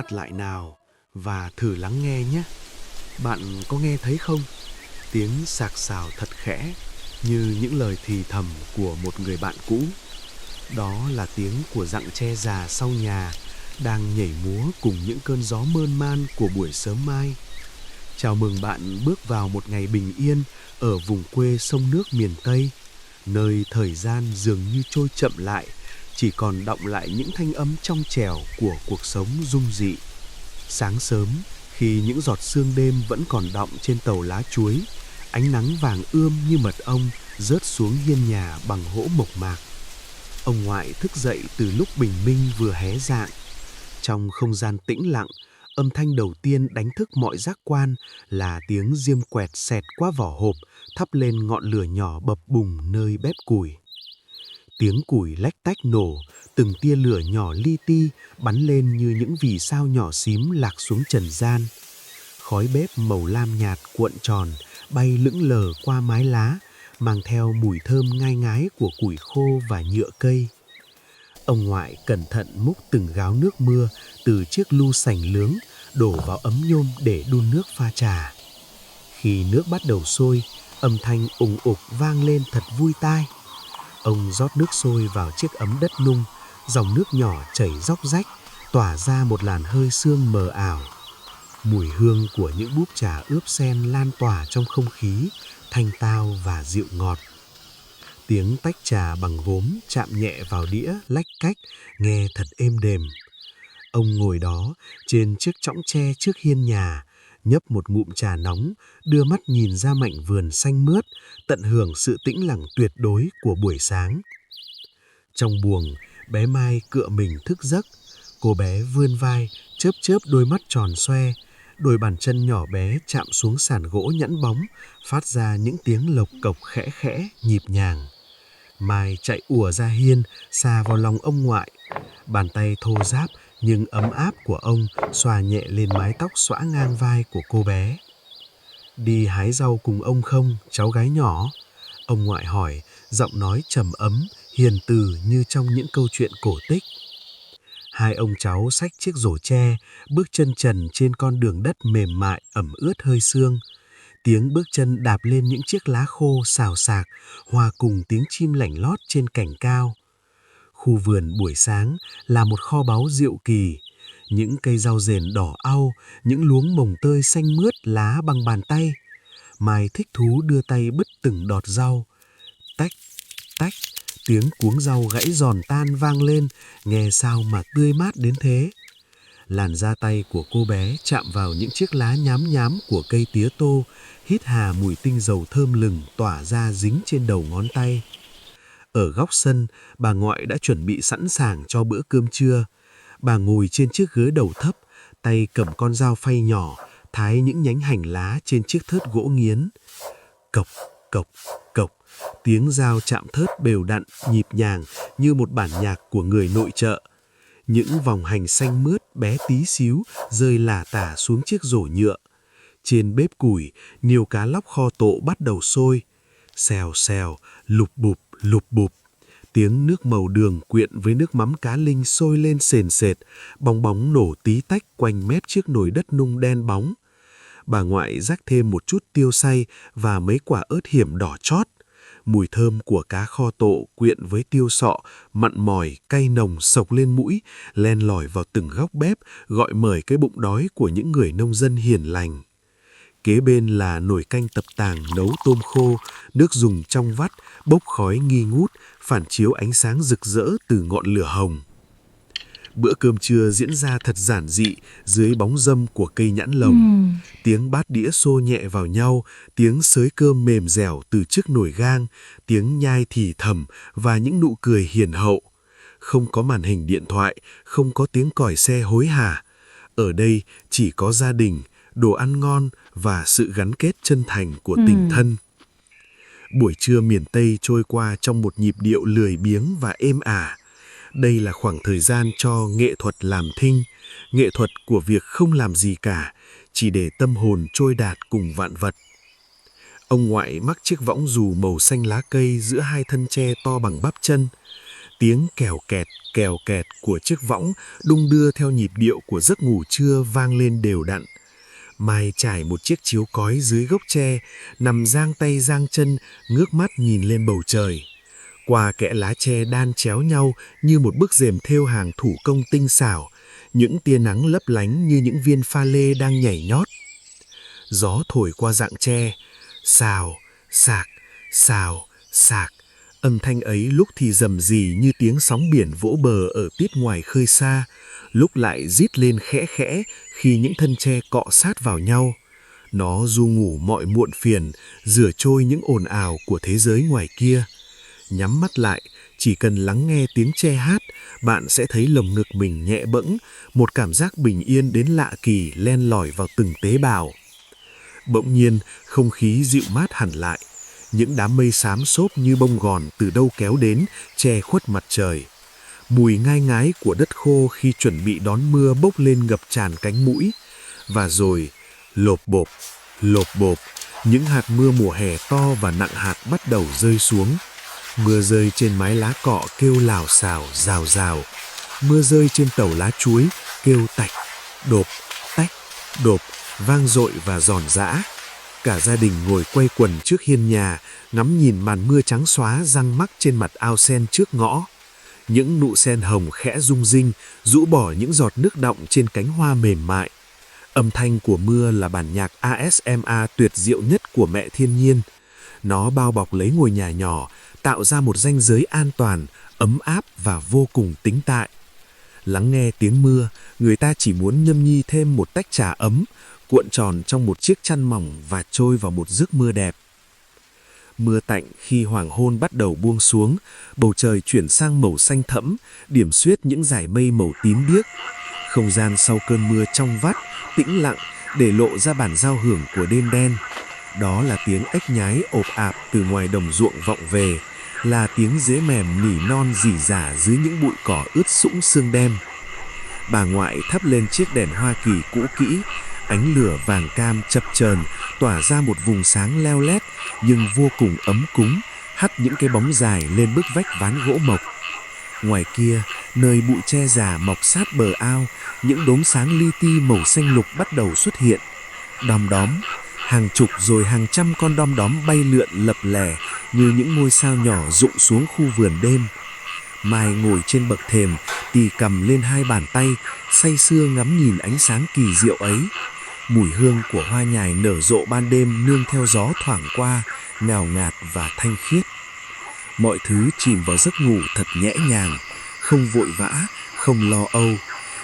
mặt lại nào và thử lắng nghe nhé. Bạn có nghe thấy không? Tiếng sạc sào thật khẽ, như những lời thì thầm của một người bạn cũ. Đó là tiếng của rặng tre già sau nhà đang nhảy múa cùng những cơn gió mơn man của buổi sớm mai. Chào mừng bạn bước vào một ngày bình yên ở vùng quê sông nước miền Tây, nơi thời gian dường như trôi chậm lại, chỉ còn đọng lại những thanh âm trong trẻo của cuộc sống dung dị. Sáng sớm, khi những giọt sương đêm vẫn còn đọng trên tàu lá chuối, ánh nắng vàng ươm như mật ong rớt xuống hiên nhà bằng hỗ mộc mạc. Ông ngoại thức dậy từ lúc bình minh vừa hé rạng. Trong không gian tĩnh lặng, âm thanh đầu tiên đánh thức mọi giác quan là tiếng diêm quẹt xẹt qua vỏ hộp, thắp lên ngọn lửa nhỏ bập bùng nơi bếp củi. Tiếng củi lách tách nổ, từng tia lửa nhỏ li ti bắn lên như những vì sao nhỏ xím lạc xuống trần gian. Khói bếp màu lam nhạt cuộn tròn, bay lững lờ qua mái lá, mang theo mùi thơm ngai ngái của củi khô và nhựa cây. Ông ngoại cẩn thận múc từng gáo nước mưa từ chiếc lu sành lướng, đổ vào ấm nhôm để đun nước pha trà. Khi nước bắt đầu sôi, âm thanh ùng ục vang lên thật vui tai. Ông rót nước sôi vào chiếc ấm đất nung, dòng nước nhỏ chảy róc rách, tỏa ra một làn hơi sương mờ ảo. Mùi hương của những búp trà ướp sen lan tỏa trong không khí, thanh tao và dịu ngọt. Tiếng tách trà bằng gốm chạm nhẹ vào đĩa lách cách, nghe thật êm đềm. Ông ngồi đó trên chiếc chõng tre trước hiên nhà, nhấp một ngụm trà nóng, đưa mắt nhìn ra mảnh vườn xanh mướt, tận hưởng sự tĩnh lặng tuyệt đối của buổi sáng. Trong buồng, bé Mai cựa mình thức giấc. Cô bé vươn vai, chớp chớp đôi mắt tròn xoe, đôi bàn chân nhỏ bé chạm xuống sàn gỗ nhẵn bóng, phát ra những tiếng lộc cộc khẽ khẽ, nhịp nhàng. Mai chạy ùa ra hiên, xà vào lòng ông ngoại. Bàn tay thô ráp nhưng ấm áp của ông xoa nhẹ lên mái tóc xõa ngang vai của cô bé. Đi hái rau cùng ông không, cháu gái nhỏ? Ông ngoại hỏi, giọng nói trầm ấm, hiền từ như trong những câu chuyện cổ tích. Hai ông cháu xách chiếc rổ tre, bước chân trần trên con đường đất mềm mại ẩm ướt hơi sương. Tiếng bước chân đạp lên những chiếc lá khô xào xạc, hòa cùng tiếng chim lảnh lót trên cành cao. Khu vườn buổi sáng là một kho báu diệu kỳ. Những cây rau rền đỏ au, những luống mồng tơi xanh mướt lá bằng bàn tay. Mai thích thú đưa tay bứt từng đọt rau. Tách, tách, tiếng cuống rau gãy giòn tan vang lên, nghe sao mà tươi mát đến thế. Làn da tay của cô bé chạm vào những chiếc lá nhám nhám của cây tía tô, hít hà mùi tinh dầu thơm lừng tỏa ra dính trên đầu ngón tay. Ở góc sân, bà ngoại đã chuẩn bị sẵn sàng cho bữa cơm trưa. Bà ngồi trên chiếc ghế đầu thấp, tay cầm con dao phay nhỏ, thái những nhánh hành lá trên chiếc thớt gỗ nghiến. Cộc, cộc, cộc, tiếng dao chạm thớt đều đặn, nhịp nhàng như một bản nhạc của người nội trợ. Những vòng hành xanh mướt bé tí xíu rơi lả tả xuống chiếc rổ nhựa. Trên bếp củi, niêu cá lóc kho tộ bắt đầu sôi. Xèo xèo, lục bụp, lục bụp. Tiếng nước màu đường quyện với nước mắm cá linh sôi lên sền sệt, bong bóng nổ tí tách quanh mép chiếc nồi đất nung đen bóng. Bà ngoại rắc thêm một chút tiêu xay và mấy quả ớt hiểm đỏ chót. Mùi thơm của cá kho tộ quyện với tiêu sọ, mặn mòi, cay nồng sộc lên mũi, len lỏi vào từng góc bếp, gọi mời cái bụng đói của những người nông dân hiền lành. Kế bên là nồi canh tập tàng nấu tôm khô, nước dùng trong vắt, bốc khói nghi ngút, phản chiếu ánh sáng rực rỡ từ ngọn lửa hồng. Bữa cơm trưa diễn ra thật giản dị dưới bóng râm của cây nhãn lồng. Tiếng bát đĩa xô nhẹ vào nhau, tiếng xới cơm mềm dẻo từ chiếc nồi gang, tiếng nhai thì thầm và những nụ cười hiền hậu. Không có màn hình điện thoại, không có tiếng còi xe hối hả. Ở đây chỉ có gia đình, đồ ăn ngon và sự gắn kết chân thành của tình thân. Buổi trưa miền Tây trôi qua trong một nhịp điệu lười biếng và êm ả. Đây là khoảng thời gian cho nghệ thuật làm thinh, nghệ thuật của việc không làm gì cả, chỉ để tâm hồn trôi dạt cùng vạn vật. Ông ngoại mắc chiếc võng dù màu xanh lá cây giữa hai thân tre to bằng bắp chân. Tiếng kèo kẹt của chiếc võng đung đưa theo nhịp điệu của giấc ngủ trưa vang lên đều đặn. Mai trải một chiếc chiếu cói dưới gốc tre, nằm giang tay giang chân, ngước mắt nhìn lên bầu trời. Qua kẽ lá tre đan chéo nhau như một bức rèm thêu hàng thủ công tinh xảo, những tia nắng lấp lánh như những viên pha lê đang nhảy nhót. Gió thổi qua rặng tre, xào, xào, sạc. Âm thanh ấy lúc thì rầm rì như tiếng sóng biển vỗ bờ ở tít ngoài khơi xa, lúc lại rít lên khẽ khẽ khi những thân tre cọ sát vào nhau. Nó ru ngủ mọi muộn phiền, rửa trôi những ồn ào của thế giới ngoài kia. Nhắm mắt lại, chỉ cần lắng nghe tiếng tre hát, bạn sẽ thấy lồng ngực mình nhẹ bẫng, một cảm giác bình yên đến lạ kỳ len lỏi vào từng tế bào. Bỗng nhiên, không khí dịu mát hẳn lại. Những đám mây xám xốp như bông gòn từ đâu kéo đến, che khuất mặt trời. Mùi ngai ngái của đất khô khi chuẩn bị đón mưa bốc lên ngập tràn cánh mũi. Và rồi, lộp bộp, những hạt mưa mùa hè to và nặng hạt bắt đầu rơi xuống. Mưa rơi trên mái lá cọ kêu lào xào, rào rào. Mưa rơi trên tàu lá chuối kêu tạch, đột, tách, đột, vang dội và giòn giã. Cả gia đình ngồi quây quần trước hiên nhà, ngắm nhìn màn mưa trắng xóa răng mắc trên mặt ao sen trước ngõ. Những nụ sen hồng khẽ rung rinh, rũ bỏ những giọt nước đọng trên cánh hoa mềm mại. Âm thanh của mưa là bản nhạc ASMR tuyệt diệu nhất của mẹ thiên nhiên. Nó bao bọc lấy ngôi nhà nhỏ, tạo ra một ranh giới an toàn, ấm áp và vô cùng tĩnh tại. Lắng nghe tiếng mưa, người ta chỉ muốn nhâm nhi thêm một tách trà ấm, cuộn tròn trong một chiếc chăn mỏng và trôi vào một giấc mưa đẹp. Mưa tạnh khi hoàng hôn bắt đầu buông xuống, bầu trời chuyển sang màu xanh thẫm, điểm xuyết những dải mây màu tím biếc. Không gian sau cơn mưa trong vắt, tĩnh lặng để lộ ra bản giao hưởng của đêm đen. Đó là tiếng ếch nhái ộp ạp từ ngoài đồng ruộng vọng về, là tiếng dế mèm nỉ non rỉ rả dưới những bụi cỏ ướt sũng sương đen. Bà ngoại thắp lên chiếc đèn Hoa Kỳ cũ kỹ, ánh lửa vàng cam chập chờn tỏa ra một vùng sáng leo lét nhưng vô cùng ấm cúng, hắt những cái bóng dài lên bức vách ván gỗ mộc. Ngoài kia, nơi bụi tre già mọc sát bờ ao, những đốm sáng li ti màu xanh lục bắt đầu xuất hiện. Đom đóm, hàng chục rồi hàng trăm con đom đóm bay lượn lập lẻ như những ngôi sao nhỏ rụng xuống khu vườn đêm. Mai ngồi trên bậc thềm, tì cầm lên hai bàn tay, say sưa ngắm nhìn ánh sáng kỳ diệu ấy. Mùi hương của hoa nhài nở rộ ban đêm nương theo gió thoảng qua, ngào ngạt và thanh khiết. Mọi thứ chìm vào giấc ngủ thật nhẹ nhàng, không vội vã, không lo âu.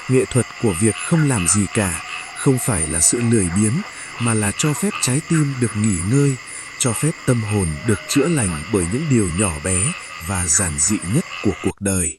Nghệ thuật của việc không làm gì cả không phải là sự lười biếng, mà là cho phép trái tim được nghỉ ngơi, cho phép tâm hồn được chữa lành bởi những điều nhỏ bé và giản dị nhất của cuộc đời.